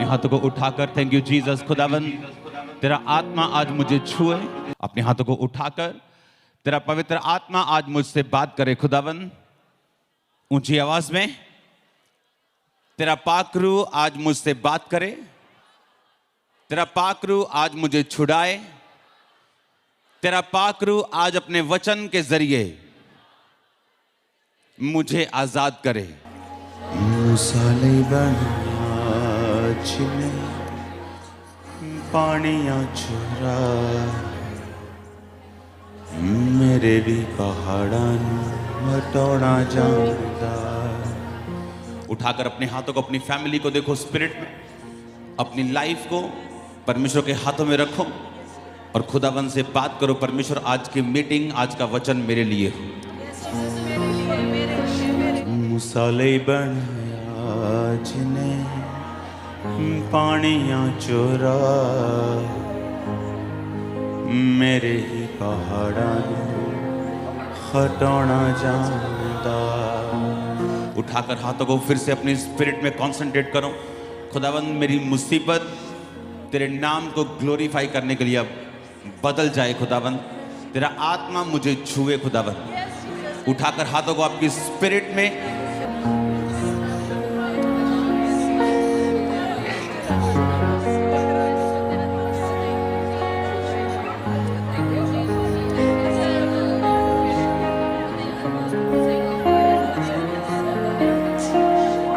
अपने हाथों को उठाकर थैंक यू जीसस। खुदावन तेरा आत्मा आज मुझे छुए। अपने हाथों को उठाकर तेरा पवित्र आत्मा आज मुझसे बात करे। खुदावन ऊंची आवाज में तेरा पाक रूह आज मुझसे बात करे। तेरा पाक रूह आज मुझे छुड़ाए। तेरा पाक रूह आज अपने वचन के जरिए मुझे आजाद करे। मुसाले बनाचिने पानिया चुरा मेरे भी पहाड़ा हटोना जानदा। उठाकर अपने हाथों को अपनी फैमिली को देखो, स्पिरिट में अपनी लाइफ को परमेश्वर के हाथों में रखो और खुदावन से बात करो। परमेश्वर आज की मीटिंग, आज का वचन मेरे लिए हो। मुसाले बनाचिने पानिया चुरा मेरे ही पहाड़ा हटोना जानदा। उठाकर हाथों को फिर से अपनी स्पिरिट में कंसंट्रेट करो। खुदावन मेरी मुसीबत तेरे नाम को ग्लोरीफाई करने के लिए अब बदल जाए। खुदावन तेरा आत्मा मुझे छुए। खुदावन उठाकर हाथों को आपकी स्पिरिट में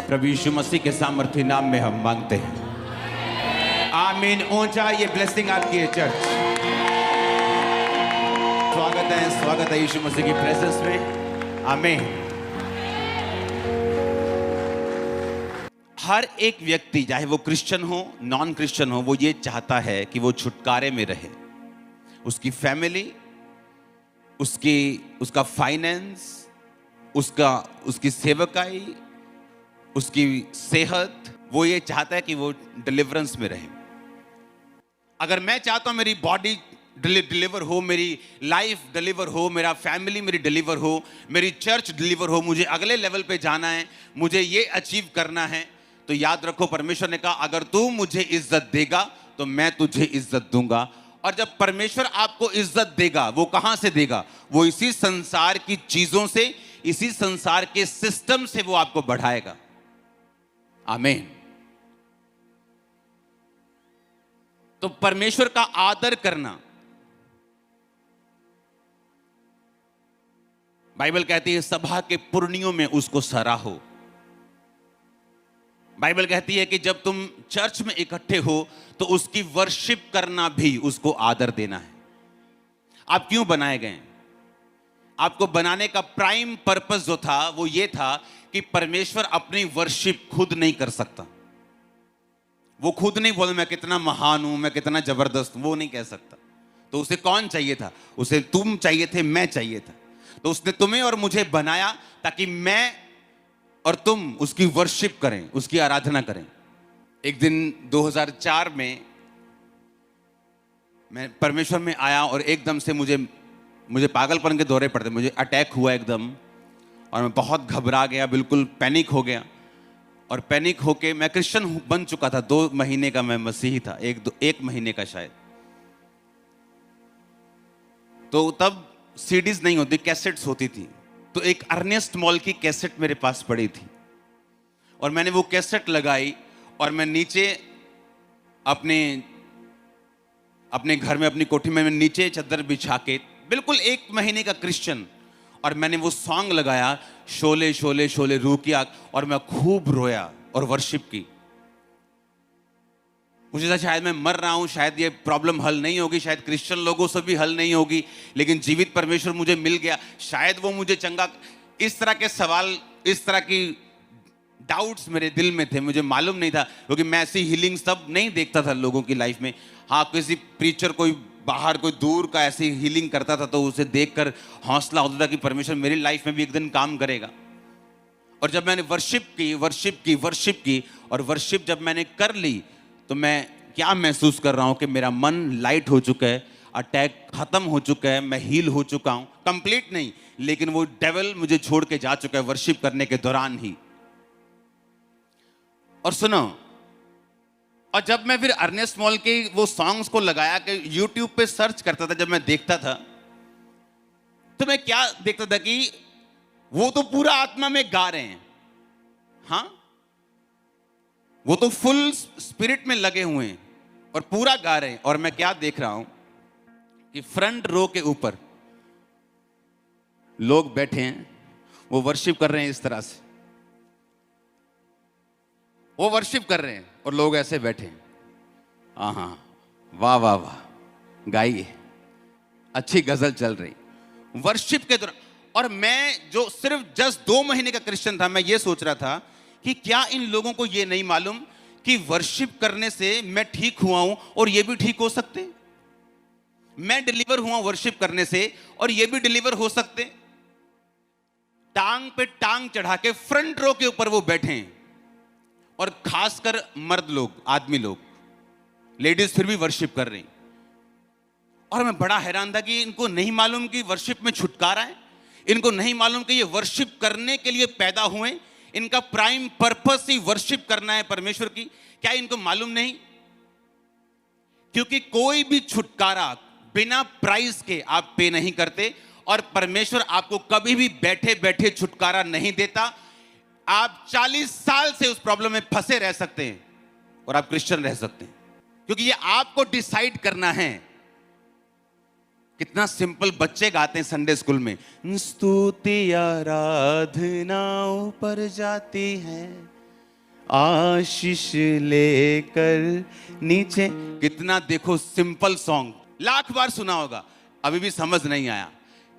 प्रभु यीशु मसीह के सामर्थ्य नाम में हम मांगते हैं, आमीन। ऊंचा ये ब्लेसिंग आपकी है चर्च। स्वागत है यीशु मसीह की प्रेजेंस में, आमीन। हर एक व्यक्ति, चाहे वो क्रिश्चियन हो नॉन क्रिश्चियन हो, वो ये चाहता है कि वो छुटकारे में रहे। उसकी फैमिली, उसका फाइनेंस, उसकी सेवकाई, उसकी सेहत, वो ये चाहता है कि वो डिलीवरेंस में रहे। अगर मैं चाहता हूं मेरी बॉडी डिलीवर हो, मेरी लाइफ डिलीवर हो, मेरा फैमिली मेरी डिलीवर हो, मेरी चर्च डिलीवर हो, मुझे अगले लेवल पे जाना है, मुझे ये अचीव करना है, तो याद रखो परमेश्वर ने कहा अगर तू मुझे इज्जत देगा तो मैं तुझे इज्जत दूंगा। और जब परमेश्वर आपको इज्जत देगा, वो कहां से देगा? वो इसी संसार की चीजों से, इसी संसार के सिस्टम से वो आपको बढ़ाएगा। आमीन। तो परमेश्वर का आदर करना, बाइबल कहती है सभा के पुरनियों में उसको सराहो। बाइबल कहती है कि जब तुम चर्च में इकट्ठे हो तो उसकी वर्शिप करना भी, उसको आदर देना है। आप क्यों बनाए गए? आपको बनाने का प्राइम पर्पस जो था वो ये था कि परमेश्वर अपनी वर्शिप खुद नहीं कर सकता। वो खुद नहीं बोले मैं कितना महान हूं, मैं कितना जबरदस्त, वो नहीं कह सकता। तो उसे कौन चाहिए था? उसे तुम चाहिए थे, मैं चाहिए था। तो उसने तुम्हें और मुझे बनाया ताकि मैं और तुम उसकी वर्शिप करें, उसकी आराधना करें। एक दिन 2004 में मैं परमेश्वर में आया और एकदम से मुझे पागलपन के दौरे पड़ते, मुझे अटैक हुआ एकदम और मैं बहुत घबरा गया, बिल्कुल पैनिक हो गया। और पैनिक होके मैं क्रिश्चियन बन चुका था, 2 महीने का मैं मसीही था, एक महीने का शायद। तो तब सीडीज नहीं होती, कैसेट्स होती थी। तो एक अर्नेस्ट मॉल की कैसेट मेरे पास पड़ी थी और मैंने वो कैसेट लगाई और मैं नीचे अपने घर में, अपनी कोठी में, मैं नीचे चादर बिछा के, बिल्कुल 1 महीने का क्रिश्चियन, और मैंने वो सॉन्ग लगाया, शोले शोले शोले रूह की आग, और मैं खूब रोया और वर्शिप की। मुझे था शायद मैं मर रहा हूं, शायद ये प्रॉब्लम हल नहीं होगी, शायद क्रिश्चियन लोगों से भी हल नहीं होगी, लेकिन जीवित परमेश्वर मुझे मिल गया, शायद वो मुझे चंगा। इस तरह के सवाल, इस तरह की डाउट्स मेरे दिल में थे, मुझे मालूम नहीं था, क्योंकि मैं ऐसी हीलिंग सब नहीं देखता था लोगों की लाइफ में। हाँ, किसी प्रीचर, कोई बाहर, कोई दूर का ऐसी हीलिंग करता था तो उसे देखकर हौसला होता था कि परमेश्वर मेरी लाइफ में भी एक दिन काम करेगा। और जब मैंने वर्शिप की और वर्शिप जब मैंने कर ली तो मैं क्या महसूस कर रहा हूं कि मेरा मन लाइट हो चुका है, अटैक खत्म हो चुका है, मैं हील हो चुका हूं। कंप्लीट नहीं, लेकिन वो डेविल मुझे छोड़ के जा चुका है वर्शिप करने के दौरान ही। और सुनो, और जब मैं फिर अर्नेस्ट मॉल के वो सॉन्ग्स को लगाया कि यूट्यूब पे सर्च करता था, जब मैं देखता था तो मैं क्या देखता था कि वो तो पूरा आत्मा में गा रहे हैं, हाँ, वो तो फुल स्पिरिट में लगे हुए हैं और पूरा गा रहे हैं। और मैं क्या देख रहा हूं कि फ्रंट रो के ऊपर लोग बैठे हैं, वो वर्शिप कर रहे हैं, इस तरह से वो वर्शिप कर रहे हैं और लोग ऐसे बैठे हैं। हाँ, वाह वाह वाह, गाइए, अच्छी गजल चल रही वर्शिप के दौरान। और मैं जो सिर्फ जस्ट 2 महीने का क्रिश्चियन था, मैं ये सोच रहा था कि क्या इन लोगों को ये नहीं मालूम कि वर्शिप करने से मैं ठीक हुआ हूं और ये भी ठीक हो सकते हैं। मैं डिलीवर हुआ वर्शिप करने से और ये भी डिलीवर हो सकते। टांग पे टांग चढ़ा के फ्रंट रो के ऊपर वो बैठे हैं, और खासकर मर्द लोग, आदमी लोग, लेडीज फिर भी वर्शिप कर रही। और मैं बड़ा हैरान था कि इनको नहीं मालूम कि वर्शिप में छुटकारा है, इनको नहीं मालूम कि ये वर्शिप करने के लिए पैदा हुए, इनका प्राइम पर्पस ही वर्शिप करना है परमेश्वर की। क्या इनको मालूम नहीं? क्योंकि कोई भी छुटकारा बिना प्राइस के आप पे नहीं करते, और परमेश्वर आपको कभी भी बैठे बैठे छुटकारा नहीं देता। आप 40 साल से उस प्रॉब्लम में फंसे रह सकते हैं और आप क्रिश्चियन रह सकते हैं, क्योंकि ये आपको डिसाइड करना है। कितना सिंपल बच्चे गाते हैं संडे स्कूल में, स्तुति आराधना ऊपर जाती है, आशीष लेकर नीचे। कितना देखो सिंपल सॉन्ग, लाख बार सुना होगा, अभी भी समझ नहीं आया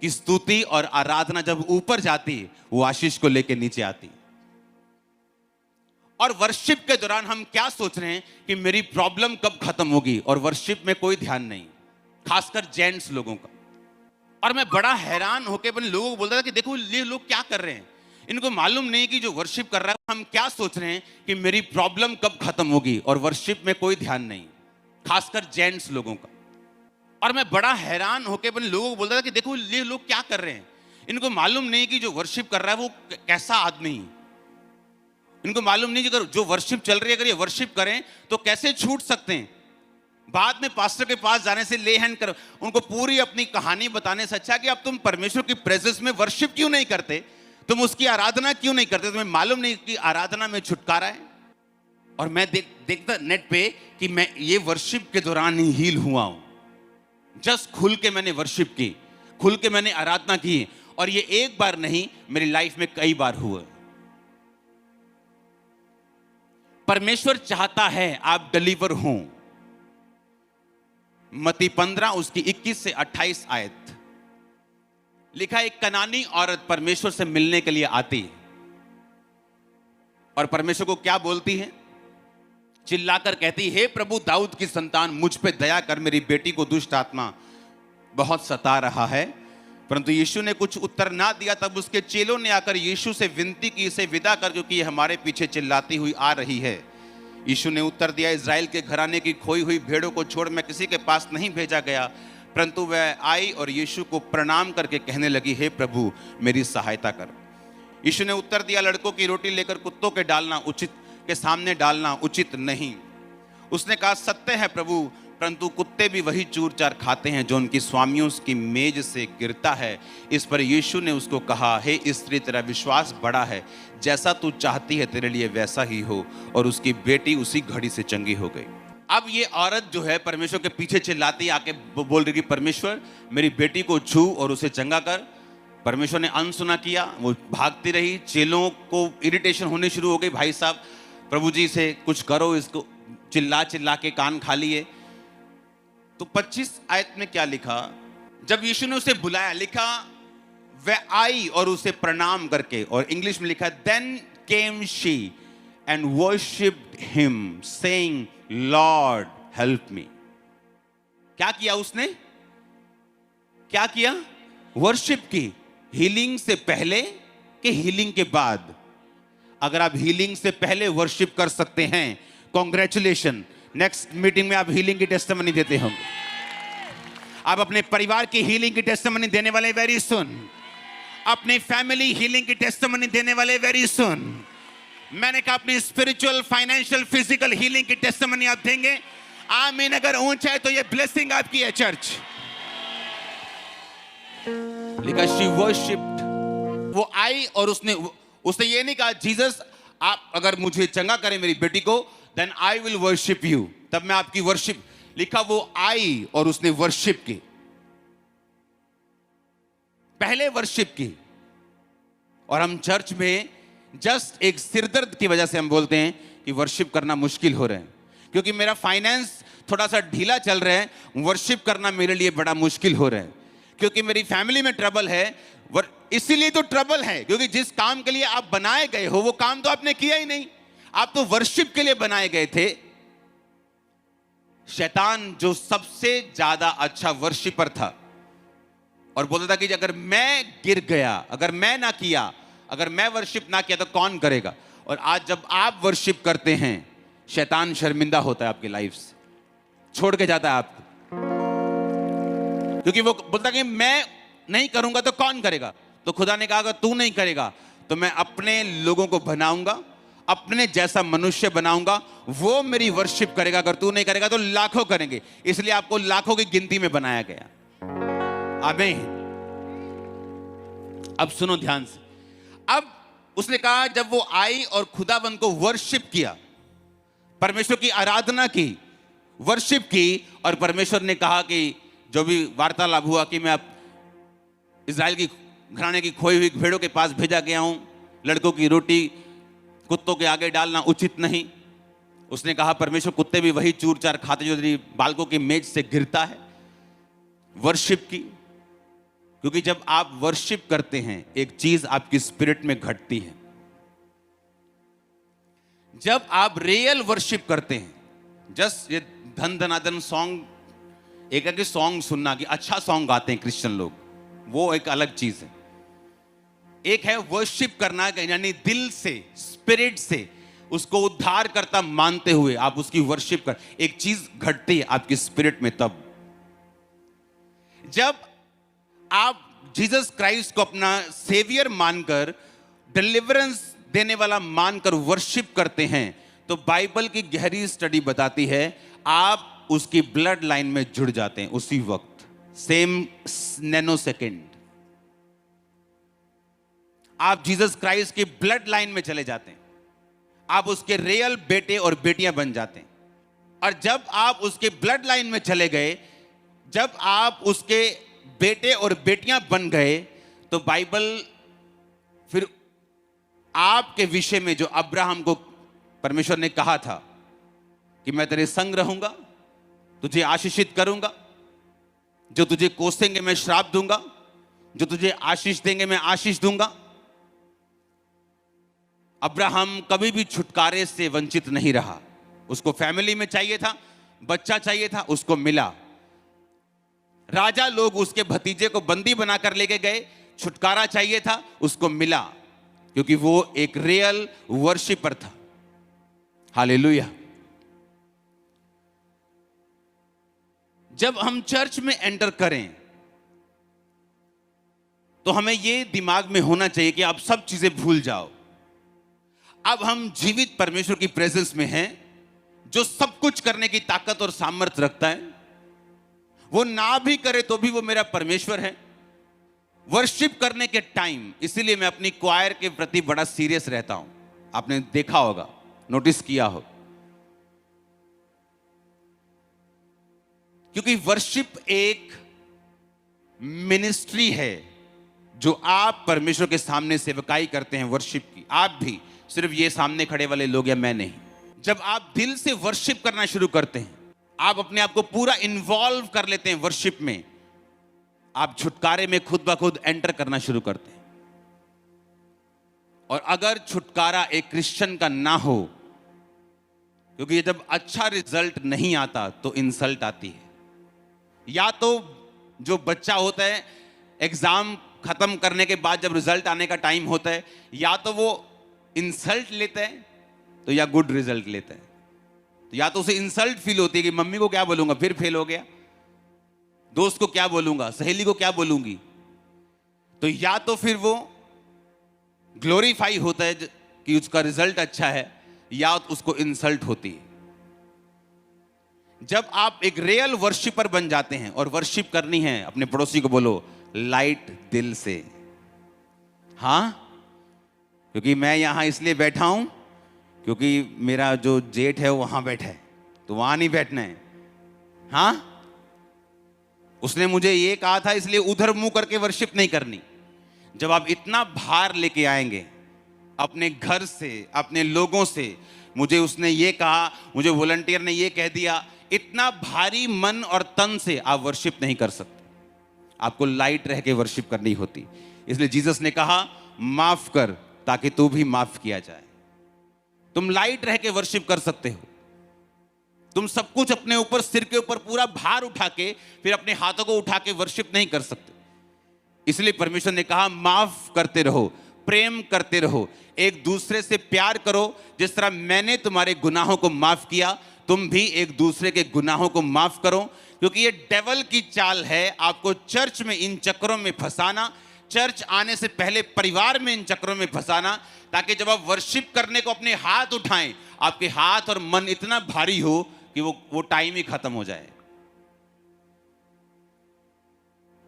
कि स्तुति और आराधना जब ऊपर जाती है, वो आशीष को लेकर नीचे आती। और वर्शिप के दौरान हम क्या सोच रहे हैं कि मेरी प्रॉब्लम कब खत्म होगी, और वर्शिप में कोई ध्यान नहीं, खासकर जेंट्स लोगों का। और मैं बड़ा हैरान होकर अपने लोगों को बोलता था कि देखो ये लोग क्या कर रहे हैं, इनको मालूम नहीं कि जो वर्शिप कर रहा है, हम क्या सोच रहे हैं कि मेरी प्रॉब्लम कब खत्म होगी, और वर्शिप में कोई ध्यान नहीं, खासकर जेंट्स लोगों का। और मैं बड़ा हैरान होकर अपने लोगों को बोलता था कि देखो ये लोग क्या कर रहे हैं, इनको मालूम नहीं कि जो वर्शिप कर रहा है वो कैसा आदमी है। इनको मालूम नहीं कि अगर जो वर्शिप चल रही है, अगर ये वर्शिप करें तो कैसे छूट सकते हैं। बाद में पास्टर के पास जाने से, ले हैंड कर उनको पूरी अपनी कहानी बताने से अच्छा कि अब तुम परमेश्वर की प्रेजेंस में वर्शिप क्यों नहीं करते, तुम उसकी आराधना क्यों नहीं करते, तुम्हें मालूम नहीं कि आराधना में छुटकारा है। और मैं देखता नेट पे कि मैं ये वर्शिप के दौरान ही हील हुआ हूं। जस्ट खुल के मैंने वर्शिप की, खुल के मैंने आराधना की, और ये एक बार नहीं, मेरी लाइफ में कई बार हुआ। परमेश्वर चाहता है आप डिलीवर हों। मत्ती 15 उसकी 21 से 28 आयत लिखा, एक कनानी औरत परमेश्वर से मिलने के लिए आती है, और परमेश्वर को क्या बोलती है? चिल्लाकर कहती, हे प्रभु दाऊद की संतान, मुझ पे दया कर, मेरी बेटी को दुष्ट आत्मा बहुत सता रहा है। परंतु यीशु ने कुछ उत्तर ना दिया। तब उसके चेलों ने आकर यीशु से विनती की, इसे विदा कर, क्योंकि ये हमारे पीछे चिल्लाती हुई आ रही है। यीशु ने उत्तर दिया, इज़राइल के घराने की खोई हुई भेड़ों को छोड़ मैं किसी के पास नहीं भेजा गया। परंतु वह आई और यीशु को प्रणाम करके कहने लगी, हे प्रभु मेरी सहायता कर। यीशु ने उत्तर दिया, लड़कों की रोटी लेकर कुत्तों के सामने डालना उचित नहीं। उसने कहा, सत्य है प्रभु, परंतु कुत्ते भी वही चूर चार खाते हैं जो उनकी स्वामियों की मेज से गिरता है। इस पर यीशु ने उसको कहा, हे स्त्री, तेरा विश्वास बड़ा है, जैसा तू चाहती है तेरे लिए वैसा ही हो। और उसकी बेटी उसी घड़ी से चंगी हो गई। अब ये औरत जो है परमेश्वर के पीछे चिल्लाती आके बोल रही कि परमेश्वर मेरी बेटी को छू और उसे चंगा कर। परमेश्वर ने अनसुना किया, वो भागती रही। चेलों को इरिटेशन होने शुरू हो गई, भाई साहब प्रभु जी से कुछ करो, इसको चिल्ला चिल्ला के कान खा लिए। तो 25 आयत में क्या लिखा? जब यीशु ने उसे बुलाया, लिखा वह आई और उसे प्रणाम करके, और इंग्लिश में लिखा, then came she and worshipped him saying, Lord help me. क्या किया उसने? क्या किया? वर्शिप की। हीलिंग से पहले कि हीलिंग के बाद? अगर आप हीलिंग से पहले वर्शिप कर सकते हैं, कॉन्ग्रेचुलेशन, नेक्स्ट मीटिंग में आप हीलिंग की टेस्टिमनी देते होंगे। आप अपने परिवार की हीलिंग की टेस्टिमनी देने वाले वेरी सुन, अपनी फैमिली हीलिंग की टेस्टिमनी देने वाले वेरी सुन। मैंने कहा अपनी स्पिरिचुअल, फाइनेंशियल, फिजिकल हीलिंग की टेस्टिमनी आप देंगे। आमीन। अगर ऊंचा है तो ये ब्लेसिंग आपकी है चर्च। लिखा शी वर्शिप्ड। वो आई और उसने ये नहीं कहा जीसस आप अगर मुझे चंगा करें मेरी बेटी को, then I will worship you, तब मैं आपकी वर्शिप। लिखा वो आई और उसने वर्शिप की, पहले वर्शिप की। और हम चर्च में जस्ट एक सिरदर्द की वजह से हम बोलते हैं कि वर्शिप करना मुश्किल हो रहा है, क्योंकि मेरा फाइनेंस थोड़ा सा ढीला चल रहा है, वर्शिप करना मेरे लिए बड़ा मुश्किल हो रहा है, क्योंकि मेरी फैमिली में ट्रबल है। इसीलिए तो ट्रबल है, क्योंकि जिस काम के लिए आप बनाए गए हो वो काम तो आपने किया ही नहीं। आप तो वर्शिप के लिए बनाए गए थे। शैतान जो सबसे ज्यादा अच्छा वर्शिपर था और बोलता था कि अगर मैं गिर गया, अगर मैं ना किया, अगर मैं वर्शिप ना किया तो कौन करेगा। और आज जब आप वर्शिप करते हैं, शैतान शर्मिंदा होता है आपकी लाइफ से, छोड़ के जाता है आपको, क्योंकि वो बोलता है कि मैं नहीं करूंगा तो कौन करेगा। तो खुदा ने कहा अगर तू नहीं करेगा तो मैं अपने लोगों को बनाऊंगा, अपने जैसा मनुष्य बनाऊंगा, वो मेरी वर्शिप करेगा। अगर तू नहीं करेगा तो लाखों करेंगे, इसलिए आपको लाखों की गिनती में बनाया गया। आमीन। अब सुनो ध्यान से। अब उसने कहा जब वो आई और खुदाबंद को वर्शिप किया, परमेश्वर की आराधना की, वर्शिप की, और परमेश्वर ने कहा कि जो भी वार्तालाप हुआ कि मैं अब इज़राइल की घराने की खोई हुई भेड़ों के पास भेजा गया हूं, लड़कों की रोटी कुत्तों के आगे डालना उचित नहीं। उसने कहा परमेश्वर कुत्ते भी वही चूर चार खाते जो तेरी बालकों की मेज से गिरता है। वर्शिप की, क्योंकि जब आप वर्शिप करते हैं एक चीज आपकी स्पिरिट में घटती है। जब आप रियल वर्शिप करते हैं, जस्ट ये धन धनाधन सॉन्ग, एक है कि सॉन्ग सुनना कि अच्छा सॉन्ग गाते हैं क्रिश्चियन लोग, वो एक अलग चीज है। एक है वर्शिप करना, यानी दिल से, स्पिरिट से उसको उद्धार करता मानते हुए आप उसकी वर्शिप कर, एक चीज घटती है आपकी स्पिरिट में। तब जब आप जीसस क्राइस्ट को अपना सेवियर मानकर, डिलीवरेंस देने वाला मानकर वर्शिप करते हैं, तो बाइबल की गहरी स्टडी बताती है आप उसकी ब्लड लाइन में जुड़ जाते हैं उसी वक्त, सेम नैनो सेकेंड आप जीसस क्राइस्ट की ब्लड लाइन में चले जाते हैं। आप उसके रियल बेटे और बेटियां बन जाते हैं। और जब आप उसके ब्लड लाइन में चले गए, जब आप उसके बेटे और बेटियां बन गए, तो बाइबल फिर आपके विषय में जो अब्राहम को परमेश्वर ने कहा था कि मैं तेरे संग रहूंगा, तुझे आशीषित करूंगा, जो तुझे कोसेंगे मैं श्राप दूंगा, जो तुझे आशीष देंगे मैं आशीष दूंगा। अब्राहम कभी भी छुटकारे से वंचित नहीं रहा। उसको फैमिली में चाहिए था, बच्चा चाहिए था, उसको मिला। राजा लोग उसके भतीजे को बंदी बनाकर लेके गए, छुटकारा चाहिए था, उसको मिला, क्योंकि वो एक रियल वर्शिपर था। हालेलुया। जब हम चर्च में एंटर करें तो हमें यह दिमाग में होना चाहिए कि आप सब चीजें भूल जाओ। अब हम जीवित परमेश्वर की प्रेजेंस में हैं, जो सब कुछ करने की ताकत और सामर्थ्य रखता है। वो ना भी करे तो भी वो मेरा परमेश्वर है। वर्शिप करने के टाइम, इसीलिए मैं अपनी क्वायर के प्रति बड़ा सीरियस रहता हूं। आपने देखा होगा, नोटिस किया हो, क्योंकि वर्शिप एक मिनिस्ट्री है जो आप परमेश्वर के सामने सेवकाई करते हैं वर्शिप की। आप भी, सिर्फ ये सामने खड़े वाले लोग या मैं नहीं। जब आप दिल से वर्शिप करना शुरू करते हैं, आप अपने आप को पूरा इन्वॉल्व कर लेते हैं वर्शिप में, आप छुटकारे में खुद ब खुद एंटर करना शुरू करते हैं। और अगर छुटकारा एक क्रिश्चियन का ना हो, क्योंकि जब अच्छा रिजल्ट नहीं आता तो इंसल्ट आती है। या तो जो बच्चा होता है एग्जाम खत्म करने के बाद जब रिजल्ट आने का टाइम होता है, या तो वो इंसल्ट लेता है तो या गुड रिजल्ट लेता है। तो या तो उसे इंसल्ट फील होती है कि मम्मी को क्या बोलूंगा, फिर फेल हो गया, दोस्त को क्या बोलूंगा, सहेली को क्या बोलूंगी। तो या तो फिर वो ग्लोरीफाई होता है कि उसका रिजल्ट अच्छा है या उसको इंसल्ट होती है। जब आप एक रियल वर्शिपर बन जाते हैं और वर्शिप करनी है, अपने पड़ोसी को बोलो लाइट दिल से। हाँ, क्योंकि मैं यहां इसलिए बैठा हूं क्योंकि मेरा जो जेठ है वहां बैठा है, तो वहां नहीं बैठना है। हाँ, उसने मुझे ये कहा था, इसलिए उधर मुंह करके वर्शिप नहीं करनी। जब आप इतना भार लेके आएंगे अपने घर से, अपने लोगों से, मुझे उसने ये कहा, मुझे वॉलंटियर ने ये कह दिया, इतना भारी मन और तन से आप वर्शिप नहीं कर सकते। आपको लाइट रह के वर्शिप करनी होती। इसलिए जीसस ने कहा माफ कर ताकि तू भी माफ किया जाए। तुम लाइट रह के वर्शिप कर सकते हो। तुम सब कुछ अपने ऊपर, सिर के ऊपर पूरा भार उठा के फिर अपने हाथों को उठा के वर्शिप नहीं कर सकते। इसलिए परमेश्वर ने कहा माफ करते रहो, प्रेम करते रहो, एक दूसरे से प्यार करो। जिस तरह मैंने तुम्हारे गुनाहों को माफ किया, तुम भी एक दूसरे के गुनाहों को माफ करो। क्योंकि ये डेवल की चाल है आपको चर्च में इन चक्रों में फंसाना, चर्च आने से पहले परिवार में इन चक्रों में फंसाना, ताकि जब आप वर्शिप करने को अपने हाथ उठाएं, आपके हाथ और मन इतना भारी हो कि वो टाइम ही खत्म हो जाए।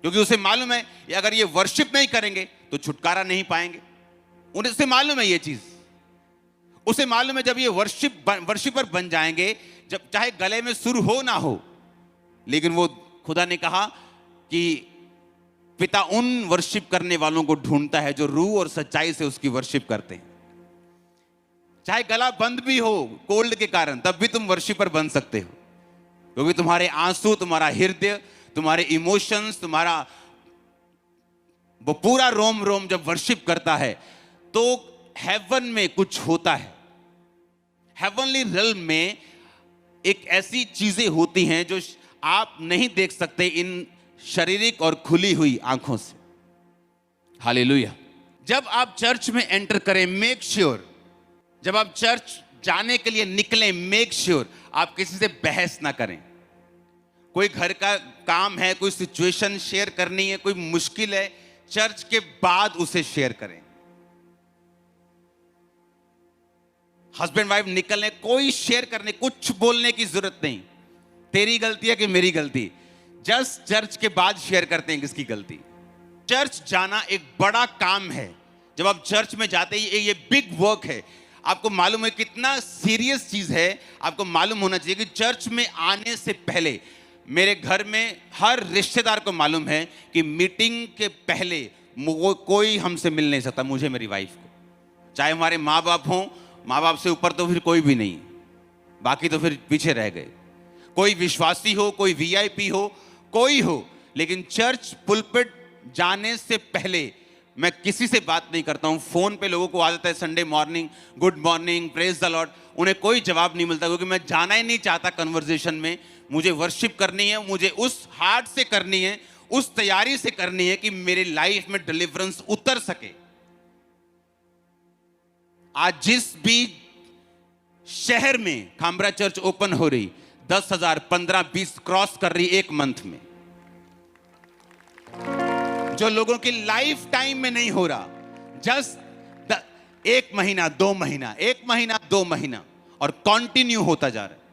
क्योंकि उसे मालूम है कि अगर ये वर्शिप नहीं करेंगे तो छुटकारा नहीं पाएंगे। उसे मालूम है ये चीज। उसे मालूम है जब ये वर्शिपर बन जाएंगे, जब चाहे गले में सुर हो ना हो, लेकिन वो खुदा ने कहा कि पिता उन वर्शिप करने वालों को ढूंढता है जो रूह और सच्चाई से उसकी वर्शिप करते हैं। चाहे गला बंद भी हो कोल्ड के कारण, तब भी तुम वर्शिपर बन सकते हो। क्योंकि तुम्हारे आंसू, तुम्हारा हृदय, तुम्हारे इमोशंस, तुम्हारा वो पूरा रोम रोम जब वर्शिप करता है तो हेवन में कुछ होता है। हेवनली रिल्म में एक ऐसी चीजें होती हैं जो आप नहीं देख सकते इन शारीरिक और खुली हुई आंखों से। हालेलुया। जब आप चर्च में एंटर करें, मेक श्योर, जब आप चर्च जाने के लिए निकलें, मेक श्योर आप किसी से बहस ना करें। कोई घर का काम है, कोई सिचुएशन शेयर करनी है, कोई मुश्किल है, चर्च के बाद उसे शेयर करें। हस्बैंड वाइफ निकलने, कोई शेयर करने, कुछ बोलने की जरूरत नहीं। तेरी गलती है कि मेरी गलती, जस्ट चर्च के बाद शेयर करते हैं किसकी गलती। चर्च जाना एक बड़ा काम है। जब आप चर्च में जाते हैं, ये बिग वर्क है। आपको मालूम है कितना सीरियस चीज है। आपको मालूम होना चाहिए कि चर्च में आने से पहले, मेरे घर में हर रिश्तेदार को मालूम है कि मीटिंग के पहले कोई हमसे मिल नहीं सकता, मुझे, मेरी वाइफ को। चाहे हमारे माँ बाप हों, माँ बाप से ऊपर तो फिर कोई भी नहीं, बाकी तो फिर पीछे रह गए। कोई विश्वासी हो, कोई वीआईपी हो, कोई हो, लेकिन चर्च पुलपिट जाने से पहले मैं किसी से बात नहीं करता हूं। फोन पे लोगों को आदत है Sunday morning, good morning, praise the Lord, उन्हें कोई जवाब नहीं मिलता, क्योंकि मैं जाना ही नहीं चाहता कन्वर्सेशन में। मुझे वर्शिप करनी है, मुझे उस हार्ट से करनी है, उस तैयारी से करनी है कि मेरे लाइफ में डिलीवरेंस उतर सके। आज जिस भी शहर में खामरा चर्च ओपन हो रही, 10,000, 15, 20 क्रॉस कर रही एक मंथ में, जो लोगों की लाइफ टाइम में नहीं हो रहा, जस्ट 1 महीना, 2 महीना, 1 महीना, 2 महीना, और कंटिन्यू होता जा रहा है।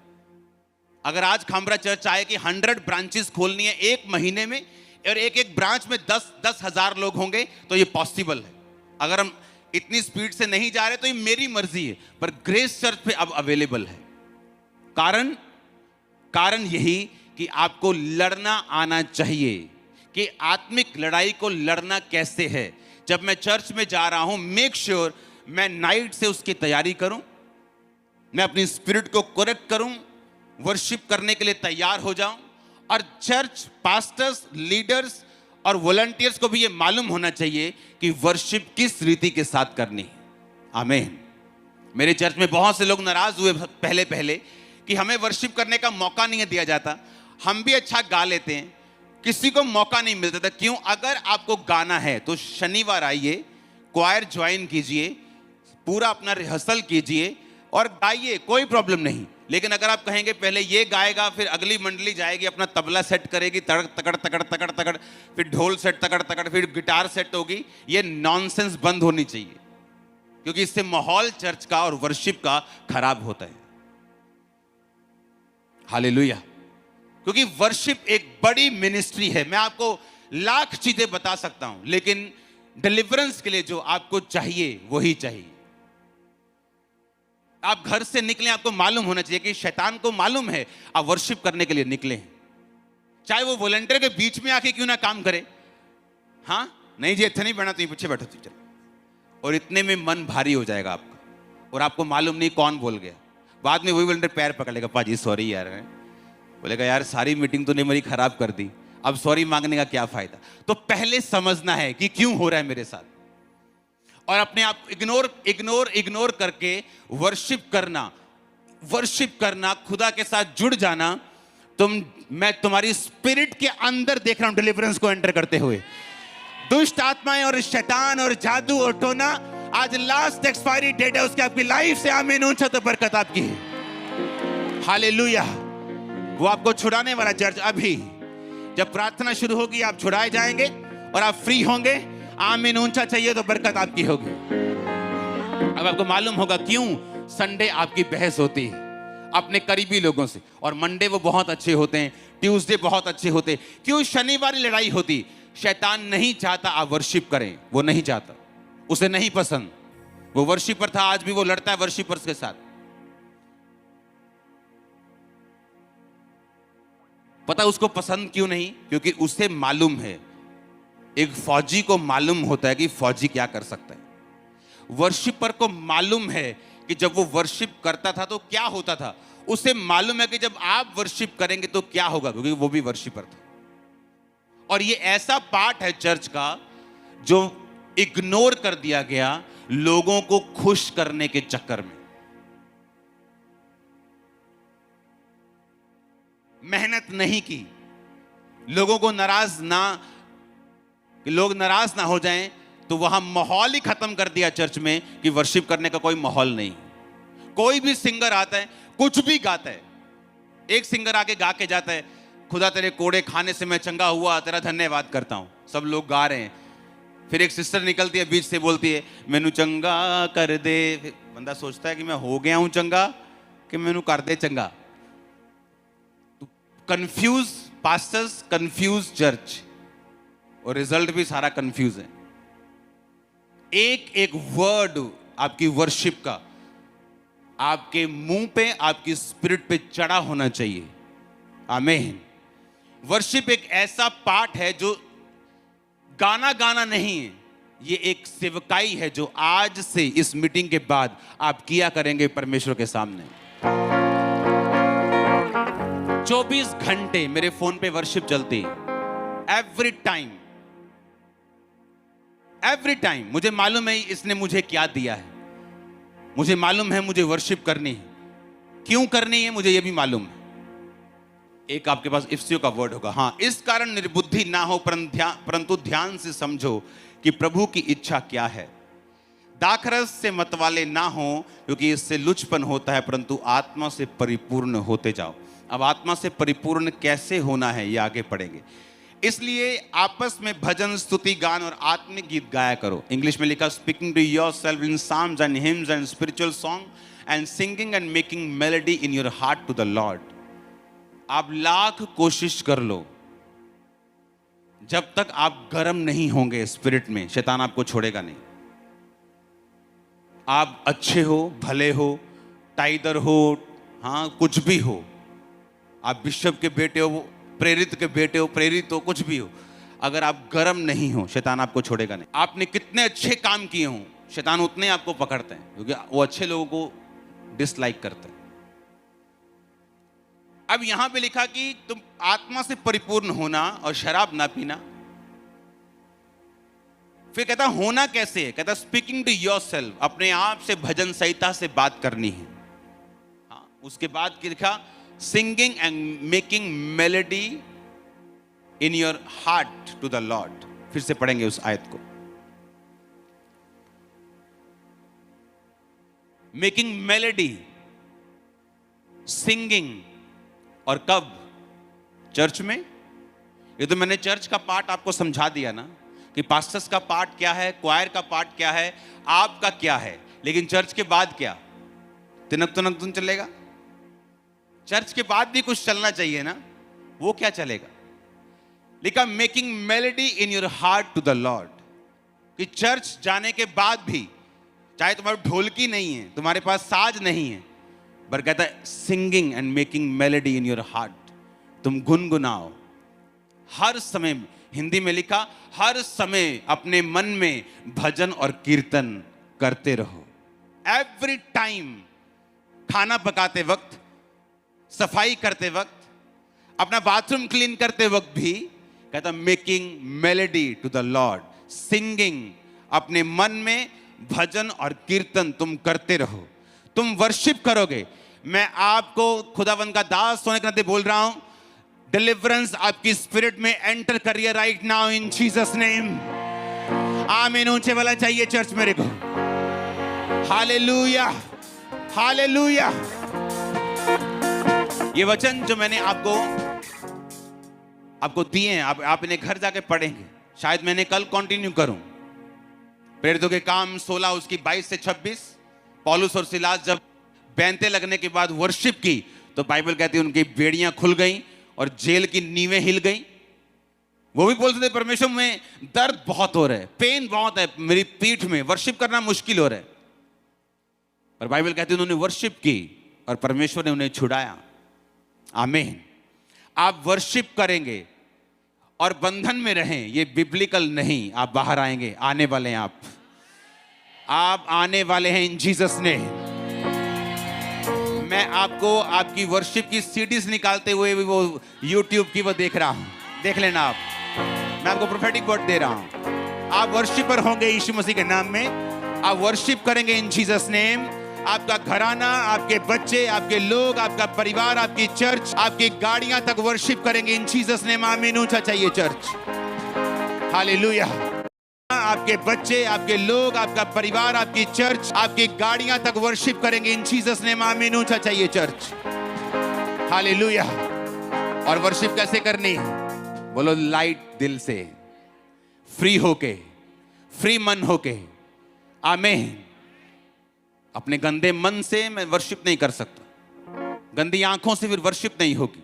अगर आज खामरा चर्च आए कि 100 ब्रांचेस खोलनी है 1 महीने में, और एक एक ब्रांच में 10,000 लोग होंगे, तो ये पॉसिबल है। अगर हम इतनी स्पीड से नहीं जा रहे तो ये मेरी मर्जी है, पर ग्रेस चर्च पे अब अवेलेबल है। कारण यही कि आपको लड़ना आना चाहिए कि आत्मिक लड़ाई को लड़ना कैसे है। जब मैं चर्च में जा रहा हूं, मेक श्योर मैं नाइट से उसकी तैयारी करूं, मैं अपनी स्पिरिट को करेक्ट करूं, वर्शिप करने के लिए तैयार हो जाऊं। और चर्च पास्टर्स, लीडर्स और वॉलंटियर्स को भी ये मालूम होना चाहिए कि वर्शिप किस रीति के साथ करनी है। आमीन। मेरे चर्च में बहुत से लोग नाराज हुए पहले कि हमें वर्शिप करने का मौका नहीं दिया जाता। हम भी अच्छा गा लेते हैं, किसी को मौका नहीं मिलता था। क्यों? अगर आपको गाना है तो शनिवार आइए, क्वायर ज्वाइन कीजिए, पूरा अपना रिहर्सल कीजिए और गाइए, कोई प्रॉब्लम नहीं। लेकिन अगर आप कहेंगे पहले ये गाएगा, फिर अगली मंडली जाएगी, अपना तबला सेट करेगी, तड़क तकड़ तकड़ तकड़ तकड़, फिर ढोल सेट तकड़ तकड़, फिर गिटार सेट होगी, ये नॉनसेंस बंद होनी चाहिए। क्योंकि इससे माहौल चर्च का और वर्शिप का खराब होता है। हालेलुया। क्योंकि वर्शिप एक बड़ी मिनिस्ट्री है। मैं आपको लाख चीजें बता सकता हूं, लेकिन डिलीवरेंस के लिए जो आपको चाहिए वही चाहिए। आप घर से निकले, आपको मालूम होना चाहिए कि शैतान को मालूम है आप वर्शिप करने के लिए निकले हैं, चाहे वो वॉलंटियर के बीच में आके क्यों ना काम करे। हाँ नहीं जी, अच्छा नहीं बना, तुम पीछे बैठो, तुम चलो। और इतने में मन भारी हो जाएगा आपका, और आपको मालूम नहीं कौन बोल गया। बाद में वही वॉलंटियर पैर पकड़ लेगा, पाजी सॉरी यार, बोलेगा यार सारी मीटिंग तूने मेरी खराब कर दी, अब सॉरी मांगने का क्या फायदा। तो पहले समझना है कि क्यों हो रहा है मेरे साथ, और अपने आप इग्नोर करके वर्शिप करना, खुदा के साथ जुड़ जाना। मैं तुम्हारी स्पिरिट के अंदर देख रहा हूं डिलीवरेंस को एंटर करते हुए। दुष्ट आत्माएं और शैतान और जादू और टोना, आज लास्ट एक्सपायरी डेट है उसकी, आपकी लाइफ से आमीन ऊंचा तो बरकत आपकी है। हालेलुया। वो आपको छुड़ाने वाला चर्च अभी जब प्रार्थना शुरू होगी आप छुड़ाए जाएंगे और आप फ्री होंगे। आमीन ऊंचा चाहिए तो बरकत आपकी होगी। अब आपको मालूम होगा क्यों संडे आपकी बहस होती है अपने करीबी लोगों से, और मंडे वो बहुत अच्छे होते हैं, ट्यूसडे बहुत अच्छे होते हैं। क्यों शनिवार लड़ाई होती? शैतान नहीं चाहता आप वर्शिप करें, वो नहीं चाहता, उसे नहीं पसंद। वो वर्शिपर था, आज भी वो लड़ता है वर्शिपर्स के साथ। पता उसको पसंद क्यों नहीं? क्योंकि उसे मालूम है, एक फौजी को मालूम होता है कि फौजी क्या कर सकता है। वर्शिपर को मालूम है कि जब वो वर्शिप करता था तो क्या होता था। उसे मालूम है कि जब आप वर्शिप करेंगे तो क्या होगा, क्योंकि वो भी वर्शिपर था। और ये ऐसा पार्ट है चर्च का जो इग्नोर कर दिया गया लोगों को खुश करने के चक्कर में। मेहनत नहीं की, लोगों को लोग नाराज ना हो जाएं, तो वहां माहौल ही खत्म कर दिया चर्च में कि वर्शिप करने का कोई माहौल नहीं। कोई भी सिंगर आता है, कुछ भी गाता है, एक सिंगर आके गा के जाता है, खुदा तेरे कोड़े खाने से मैं चंगा हुआ, तेरा धन्यवाद करता हूं। सब लोग गा रहे हैं। फिर एक सिस्टर निकलती है बीच से, बोलती है मैनू चंगा कर दे। फिर बंदा सोचता है कि मैं हो गया हूं चंगा कि मैनू कर दे चंगा। कंफ्यूज पास्टर्स, कंफ्यूज चर्च, और रिजल्ट भी सारा कंफ्यूज है। एक एक वर्ड आपकी वर्शिप का आपके मुंह पे, आपकी स्पिरिट पे चढ़ा होना चाहिए। आमीन। वर्शिप एक ऐसा पार्ट है जो गाना नहीं है, ये एक सेवकाई है जो आज से इस मीटिंग के बाद आप किया करेंगे परमेश्वर के सामने। 24 घंटे मेरे फोन पे वर्शिप चलती है, एवरी टाइम। मुझे मालूम है इसने मुझे क्या दिया है, मुझे मालूम है मुझे वर्शिप करनी है। क्यों करनी है मुझे यह भी मालूम है। एक आपके पास इफ्सियों का वर्ड होगा, हाँ, इस कारण निर्बुद्धि ना हो परंतु ध्यान से समझो कि प्रभु की इच्छा क्या है। दाखरस से मतवाले ना हो क्योंकि इससे लुचपन होता है, परंतु आत्मा से परिपूर्ण होते जाओ। अब आत्मा से परिपूर्ण कैसे होना है ये आगे पढ़ेंगे। इसलिए आपस में भजन, स्तुति, गान और आत्मिक गीत गाया करो। इंग्लिश में लिखा, speaking to yourself in psalms and hymns and spiritual song and singing and making melody in your heart to the Lord. आप लाख कोशिश कर लो, जब तक आप गर्म नहीं होंगे स्पिरिट में, शैतान आपको छोड़ेगा नहीं। आप अच्छे हो, भले हो, टाइदर हो, हाँ कुछ भी हो, आप बिशप के बेटे हो, प्रेरित के बेटे हो, प्रेरित हो, कुछ भी हो, अगर आप गर्म नहीं हो शैतान आपको छोड़ेगा नहीं। आपने कितने अच्छे काम किए हों, शैतान उतने आपको पकड़ते हैं, क्योंकि वो अच्छे लोगों को डिसलाइक करते हैं। अब यहां पे लिखा कि तुम आत्मा से परिपूर्ण होना और शराब ना पीना। फिर कहता होना कैसे है, कहता स्पीकिंग टू योरसेल्फ, अपने आप से भजन संहिता से बात करनी है। हाँ, उसके बाद लिखा singing and making melody in your heart to the Lord. फिर से पढ़ेंगे उस आयत को। मेकिंग मेलोडी, सिंगिंग, और कब? चर्च में। ये तो मैंने चर्च का पार्ट आपको समझा दिया ना, कि पास्टर्स का पार्ट क्या है, क्वायर का पार्ट क्या है, आपका क्या है। लेकिन चर्च के बाद क्या? तिनक तुनक तुन चलेगा? चर्च के बाद भी कुछ चलना चाहिए ना, वो क्या चलेगा? लिखा making melody in your heart to the Lord, कि चर्च जाने के बाद भी चाहे तुम्हारी ढोलकी नहीं है, तुम्हारे पास साज नहीं है, पर कहता है singing and making melody in your heart, तुम गुनगुनाओ हर समय। हिंदी में लिखा हर समय अपने मन में भजन और कीर्तन करते रहो। एवरी टाइम, खाना पकाते वक्त, सफाई करते वक्त, अपना बाथरूम क्लीन करते वक्त भी कहता making melody to the Lord, singing, अपने मन में भजन और कीर्तन तुम करते रहो। तुम वर्शिप करोगे। मैं आपको खुदावंद का दास होने के नाते बोल रहा हूं, डिलीवरेंस आपकी स्पिरिट में एंटर करिए right now in Jesus name. आमीन। ऊंचे वाला चाहिए चर्च मेरे को। Hallelujah, hallelujah. ये वचन जो मैंने आपको दिए हैं, आप इन्हें घर जाके पढ़ेंगे। शायद मैंने कल कंटिन्यू करूं। प्रेरितों के काम 16 उसकी 22 से 26, पौलुस और सिलास जब बैंते लगने के बाद वर्शिप की तो बाइबल कहती है उनकी बेड़ियां खुल गईं और जेल की नींवें हिल गईं। वो भी बोलते थे परमेश्वर में दर्द बहुत हो रहा है, पेन बहुत है मेरी पीठ में, वर्शिप करना मुश्किल हो रहा है। पर बाइबल कहती है उन्होंने वर्शिप की और परमेश्वर ने उन्हें छुड़ाया। आमीन। आप वर्शिप करेंगे और बंधन में रहें, ये बिब्लिकल नहीं। आप बाहर आएंगे, आने वाले हैं आप आने वाले हैं इन जीसस ने। मैं आपको आपकी वर्शिप की सीडीज निकालते हुए भी वो यूट्यूब की वो देख रहा हूं, देख लेना आप। मैं आपको प्रोफेटिक वर्ड दे रहा हूं। आप वर्शिपर होंगे यीशु मसीह के नाम में। आप वर्शिप करेंगे इन जीसस नेम। आपका घराना, आपके बच्चे, आपके लोग, आपका परिवार, आपकी चर्च, आपकी गाड़ियां तक वर्शिप करेंगे इन जीसस नेम। आमीन। ऊंचा चाहिए चर्च। हालेलुया। आपके बच्चे, आपके लोग, आपका परिवार, आपकी चर्च, आपकी गाड़ियां तक वर्शिप करेंगे इन जीसस नेम। आमीन। ऊंचा चाहिए चर्च। हालेलुया। और वर्शिप कैसे करनी? बोलो लाइट दिल से, फ्री होके, फ्री मन होके। आमीन। अपने गंदे मन से मैं वर्शिप नहीं कर सकता, गंदी आंखों से फिर वर्शिप नहीं होगी,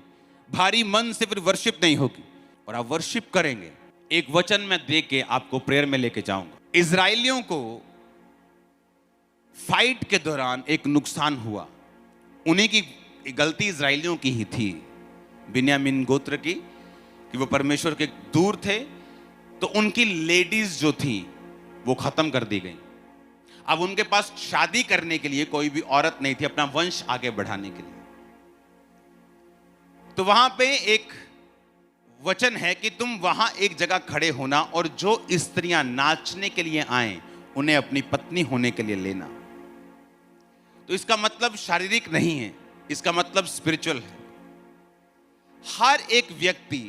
भारी मन से फिर वर्शिप नहीं होगी। और आप वर्शिप करेंगे। एक वचन मैं दे के आपको प्रेयर में लेके जाऊंगा। इजराइलियों को फाइट के दौरान एक नुकसान हुआ। उन्हीं की गलती इजराइलियों की ही थी, बिन्यामीन गोत्र की, कि वो परमेश्वर के दूर थे। तो उनकी लेडीज जो थी वो खत्म कर दी गई। अब उनके पास शादी करने के लिए कोई भी औरत नहीं थी अपना वंश आगे बढ़ाने के लिए। तो वहां पे एक वचन है कि तुम वहां एक जगह खड़े होना और जो स्त्रियां नाचने के लिए आए उन्हें अपनी पत्नी होने के लिए लेना। तो इसका मतलब शारीरिक नहीं है, इसका मतलब स्पिरिचुअल है। हर एक व्यक्ति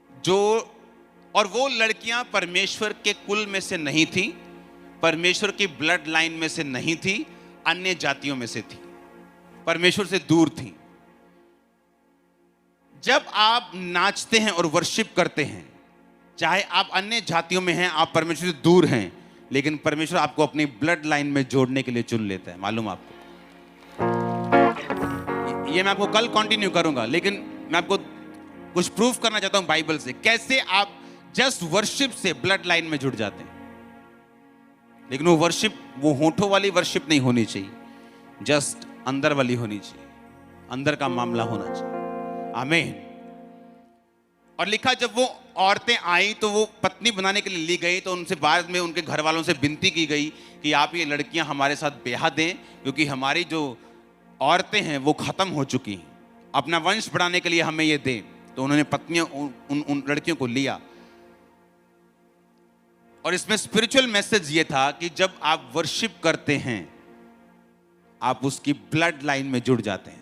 जो, और वो लड़कियां परमेश्वर के कुल में से नहीं थी, परमेश्वर की ब्लड लाइन में से नहीं थी, अन्य जातियों में से थी, परमेश्वर से दूर थी। जब आप नाचते हैं और वर्शिप करते हैं, चाहे आप अन्य जातियों में हैं, आप परमेश्वर से दूर हैं, लेकिन परमेश्वर आपको अपनी ब्लड लाइन में जोड़ने के लिए चुन लेता है। मालूम आपको? ये मैं आपको कल कंटिन्यू करूंगा, लेकिन मैं आपको कुछ प्रूफ करना चाहता हूं बाइबल से, कैसे आप जस्ट वर्शिप से ब्लड लाइन में जुड़ जाते हैं। लेकिन वो वर्शिप, वो होठों वाली वर्शिप नहीं होनी चाहिए, जस्ट अंदर वाली होनी चाहिए, अंदर का मामला होना चाहिए। आमीन। और लिखा जब वो औरतें आई तो वो पत्नी बनाने के लिए ली गई, तो उनसे बाद में उनके घर वालों से विनती की गई कि आप ये लड़कियां हमारे साथ ब्याह दें, क्योंकि हमारी जो औरतें हैं वो खत्म हो चुकी हैं, अपना वंश बढ़ाने के लिए हमें ये दें। तो उन्होंने पत्नियों उन लड़कियों को लिया। और इसमें स्पिरिचुअल मैसेज ये था कि जब आप वर्शिप करते हैं आप उसकी ब्लड लाइन में जुड़ जाते हैं,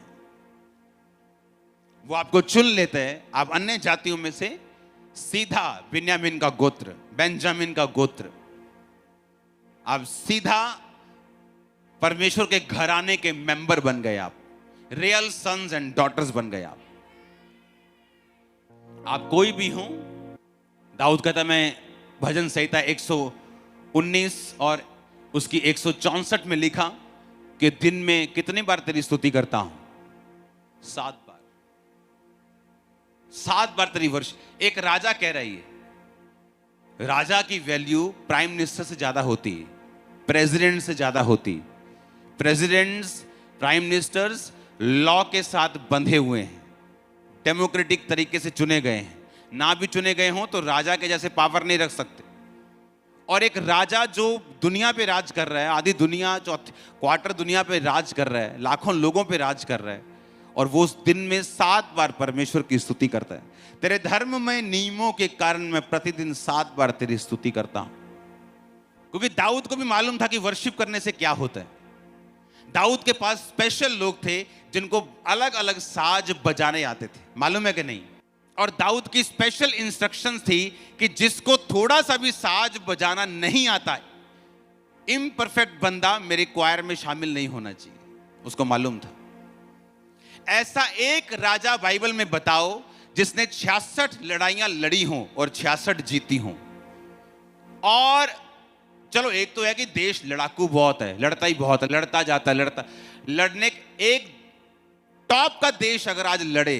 वो आपको चुन लेते हैं। आप अन्य जातियों में से सीधा बिन्यामीन का गोत्र, बेंजामिन का गोत्र, आप सीधा परमेश्वर के घराने के मेंबर बन गए, आप रियल सन्स एंड डॉटर्स बन गए। आप कोई भी हो। दाऊद कहता मैं भजन संहिता 119 और उसकी 164 में लिखा कि दिन में कितनी बार तेरी स्तुति करता हूं? 7 बार। 7 बार तेरी वर्ष। एक राजा कह रही है, राजा की वैल्यू प्राइम मिनिस्टर से ज्यादा होती है, प्रेसिडेंट से ज्यादा होती है। प्रेसिडेंट्स, प्राइम मिनिस्टर्स लॉ के साथ बंधे हुए हैं, डेमोक्रेटिक तरीके से चुने गए हैं। ना भी चुने गए हों तो राजा के जैसे पावर नहीं रख सकते। और एक राजा जो दुनिया पे राज कर रहा है, आधी दुनिया, क्वार्टर दुनिया पे राज कर रहा है, लाखों लोगों पे राज कर रहा है, और वो उस दिन में 7 बार परमेश्वर की स्तुति करता है। तेरे धर्म में नियमों के कारण मैं प्रतिदिन 7 बार तेरी स्तुति करता हूं। क्योंकि दाऊद को भी मालूम था कि वर्शिप करने से क्या होता है। दाऊद के पास स्पेशल लोग थे जिनको अलग अलग साज बजाने आते थे, मालूम है कि नहीं? और दाऊद की स्पेशल इंस्ट्रक्शंस थी कि जिसको थोड़ा सा भी साज बजाना नहीं आता है, इम्परफेक्ट बंदा मेरे क्वायर में शामिल नहीं होना चाहिए, उसको मालूम था। ऐसा एक राजा बाइबल में बताओ जिसने 66 लड़ाइयां लड़ी हों और 66 जीती हों। और चलो एक तो है कि देश लड़ाकू बहुत है, लड़ता ही बहुत है, लड़ता जाता है, लड़ने एक टॉप का देश अगर आज लड़े,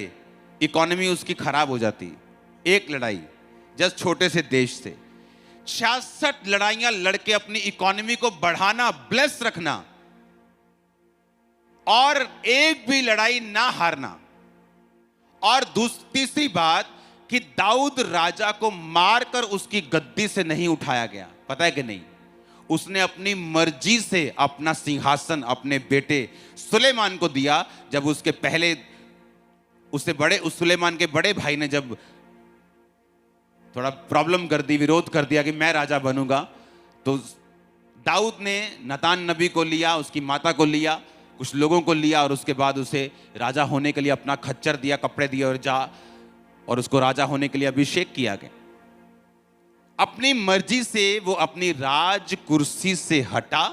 इकोनॉमी उसकी खराब हो जाती। एक लड़ाई जस्ट छोटे से देश से 66 लड़ाइयां लड़के अपनी इकोनॉमी को बढ़ाना, ब्लेस रखना, और एक भी लड़ाई ना हारना। और तीसरी बात कि दाऊद राजा को मारकर उसकी गद्दी से नहीं उठाया गया, पता है कि नहीं? उसने अपनी मर्जी से अपना सिंहासन अपने बेटे सुलेमान को दिया। जब उसके पहले उससे बड़े, उस सुलेमान के बड़े भाई ने जब थोड़ा प्रॉब्लम कर दी, विरोध कर दिया कि मैं राजा बनूंगा, तो दाऊद ने नतान नबी को लिया, उसकी माता को लिया, कुछ लोगों को लिया, और उसके बाद उसे राजा होने के लिए अपना खच्चर दिया, कपड़े दिए, और उसको राजा होने के लिए अभिषेक किया गया। अपनी मर्जी से वो अपनी राज कुर्सी से हटा।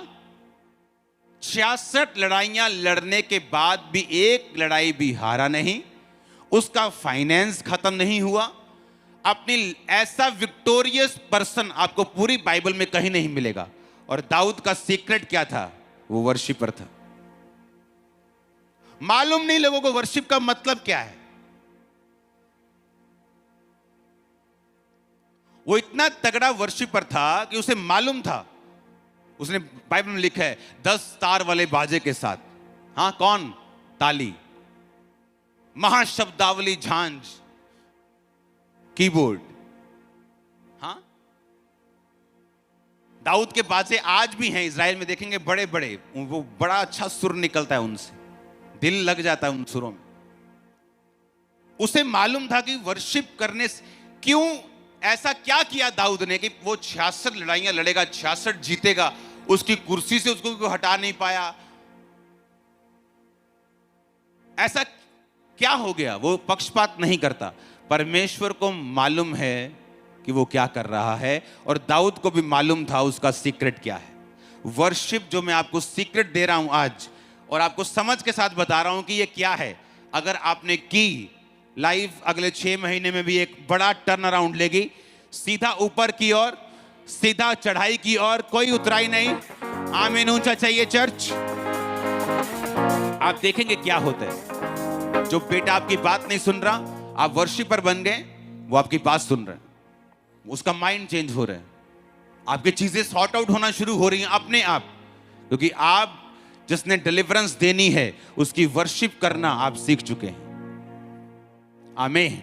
66 लड़ाइयां लड़ने के बाद भी एक लड़ाई भी हारा नहीं, उसका फाइनेंस खत्म नहीं हुआ। अपनी ऐसा विक्टोरियस पर्सन आपको पूरी बाइबल में कहीं नहीं मिलेगा। और दाऊद का सीक्रेट क्या था? वो वर्शिपर था। मालूम नहीं लोगों को वर्शिप का मतलब क्या है। वो इतना तगड़ा वर्शिपर था कि उसे मालूम था, उसने बाइबल में लिखा है 10 तार वाले बाजे के साथ। हां, कौन? ताली, महाशब्दावली, झांझ, कीबोर्ड। हां, दाऊद के बाजे आज भी हैं इजराइल में, देखेंगे बड़े बड़े, वो बड़ा अच्छा सुर निकलता है उनसे, दिल लग जाता है उन सुरों में। उसे मालूम था कि वर्शिप करने से, क्यों ऐसा क्या किया दाऊद ने कि वो 66 लड़ाइयां लड़ेगा, 66 जीतेगा, उसकी कुर्सी से उसको कोई हटा नहीं पाया। ऐसा क्या हो गया? वो पक्षपात नहीं करता। परमेश्वर को मालूम है कि वो क्या कर रहा है, और दाऊद को भी मालूम था उसका सीक्रेट क्या है। वर्शिप जो मैं आपको सीक्रेट दे रहा हूं आज, और आपको समझ के साथ बता रहा हूं कि ये क्या है, अगर आपने की, लाइफ अगले 6 महीने में भी एक बड़ा टर्न अराउंड लेगी, सीधा ऊपर की ओर, सीधा चढ़ाई की ओर, कोई उतराई नहीं। आमीन ऊंचा चाहिए चर्च। आप देखेंगे क्या होता है। जो बेटा आपकी बात नहीं सुन रहा, आप वर्शिपर बन गए, वो आपकी बात सुन रहे हैं, उसका माइंड चेंज हो रहा है, आपकी चीजें सॉर्ट आउट होना शुरू हो रही हैं अपने आप, क्योंकि आप जिसने डिलीवरेंस देनी है उसकी वर्शिप करना आप सीख चुके हैं। आमीन।